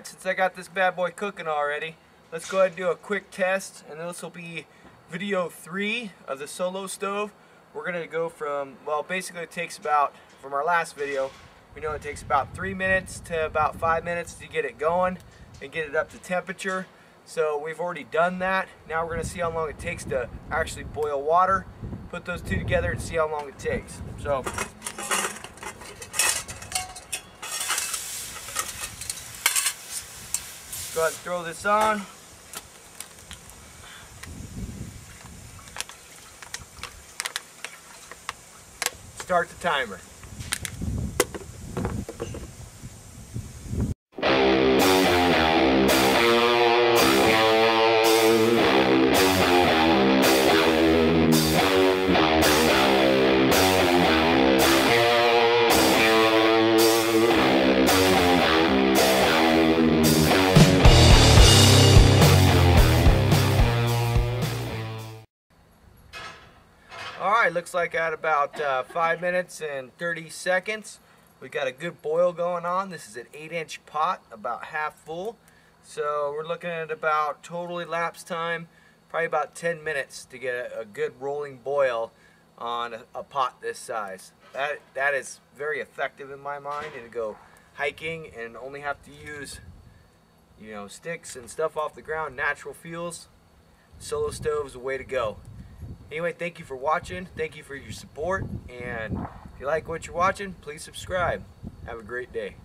Alright, since I got this bad boy cooking already, let's go ahead and do a quick test, and this will be video 3 of the solo stove. We're going to go from, well, basically it takes about, from our last video, we know it takes about 3 minutes to about 5 minutes to get it going and get it up to temperature. So we've already done that. Now we're going to see how long it takes to actually boil water, put those two together and see how long it takes. So go ahead and throw this on. Start the timer. Alright, looks like at about 5 minutes and 30 seconds we got a good boil going on. This is an 8-inch pot, about half full. So we're looking at about total elapsed time, probably about 10 minutes to get a good rolling boil on a pot this size. That is very effective in my mind, and to go hiking and only have to use, you know, sticks and stuff off the ground, natural fuels. Solo stove is the way to go. Anyway, thank you for watching. Thank you for your support. And if you like what you're watching, please subscribe. Have a great day.